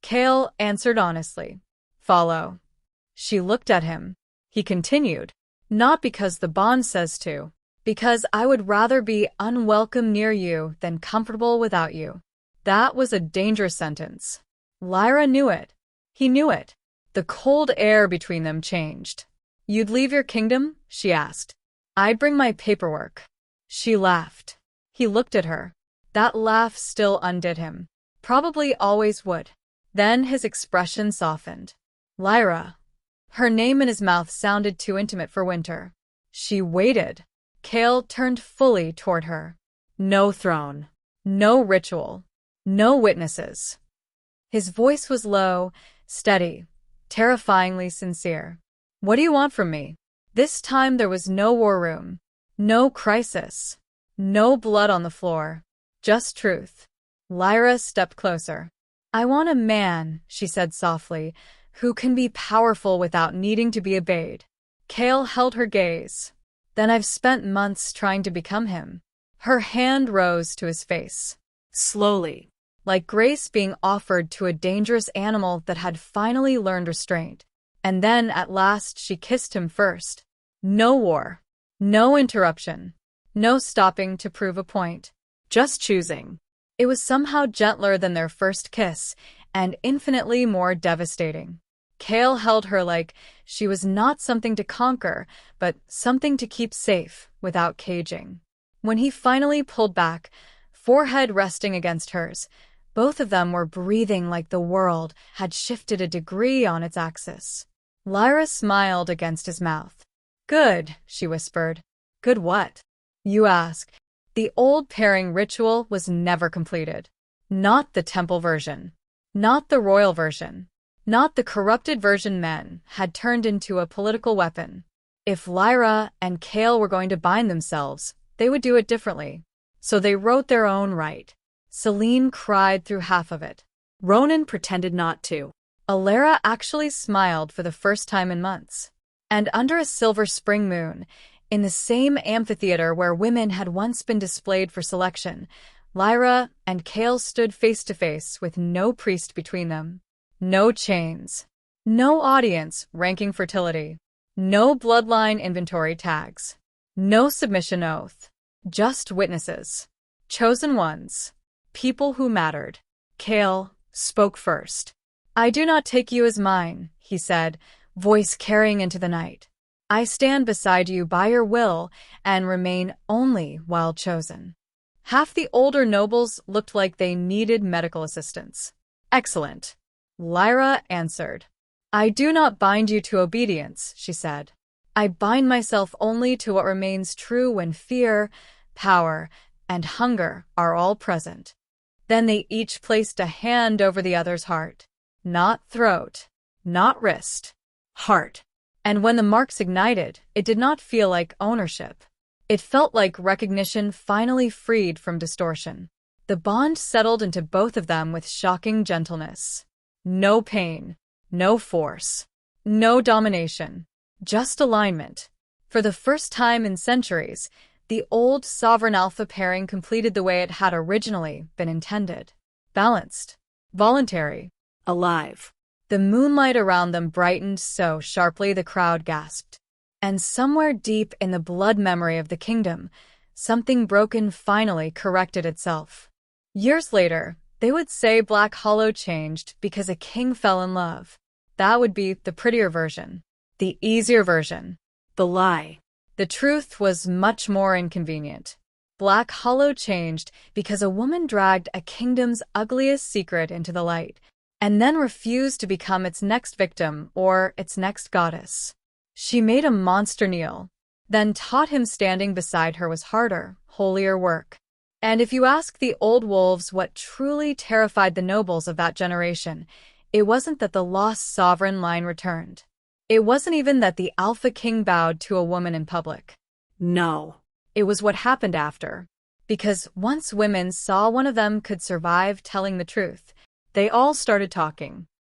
Kale answered honestly, "Follow." She looked at him. He continued, "Not because the bond says to. Because I would rather be unwelcome near you than comfortable without you." That was a dangerous sentence. Lyra knew it. He knew it. The cold air between them changed. "You'd leave your kingdom?" she asked. "I'd bring my paperwork." She laughed. He looked at her. That laugh still undid him. Probably always would. Then his expression softened. Lyra. Her name in his mouth sounded too intimate for Winter. She waited. Kale turned fully toward her. No throne. No ritual. No witnesses. His voice was low, steady, terrifyingly sincere. "What do you want from me?" This time there was no war room, no crisis, no blood on the floor, just truth. Lyra stepped closer. "I want a man," she said softly, "who can be powerful without needing to be obeyed." Kale held her gaze. "Then I've spent months trying to become him." Her hand rose to his face. Slowly. Like grace being offered to a dangerous animal that had finally learned restraint. And then, at last, she kissed him first. No war. No interruption. No stopping to prove a point. Just choosing. It was somehow gentler than their first kiss, and infinitely more devastating. Kale held her like she was not something to conquer, but something to keep safe, without caging. When he finally pulled back, forehead resting against hers, both of them were breathing like the world had shifted a degree on its axis. Lyra smiled against his mouth. "Good," she whispered. "Good what?" "You ask." The old pairing ritual was never completed. Not the temple version. Not the royal version. Not the corrupted version men had turned into a political weapon. If Lyra and Kale were going to bind themselves, they would do it differently. So they wrote their own right. Celine cried through half of it. Ronan pretended not to. Alara actually smiled for the first time in months. And under a silver spring moon, In the same amphitheater where women had once been displayed for selection, Lyra and Kale stood face to face with no priest between them. No chains. No audience ranking fertility. No bloodline inventory tags. No submission oath. Just witnesses. Chosen ones. People who mattered. Kale spoke first. "I do not take you as mine," he said, voice carrying into the night. "I stand beside you by your will and remain only while chosen." Half the older nobles looked like they needed medical assistance. "Excellent," Lyra answered. "I do not bind you to obedience," she said. "I bind myself only to what remains true when fear, power, and hunger are all present." Then they each placed a hand over the other's heart. Not throat, not wrist, heart. And when the marks ignited, it did not feel like ownership. It felt like recognition finally freed from distortion. The bond settled into both of them with shocking gentleness. No pain, no force, no domination, just alignment. For the first time in centuries, the old sovereign alpha pairing completed the way it had originally been intended. Balanced, voluntary, Alive. The moonlight around them brightened so sharply the crowd gasped. And somewhere deep in the blood memory of the kingdom, something broken finally corrected itself. Years later, they would say Black Hollow changed because a king fell in love. That would be the prettier version. The easier version. The lie. The truth was much more inconvenient. Black Hollow changed because a woman dragged a kingdom's ugliest secret into the light, and then refused to become its next victim or its next goddess. She made a monster kneel, then taught him standing beside her was harder, holier work. And if you ask the old wolves what truly terrified the nobles of that generation, it wasn't that the lost sovereign line returned. It wasn't even that the Alpha King bowed to a woman in public. No. It was what happened after. Because once women saw one of them could survive telling the truth, they all started talking.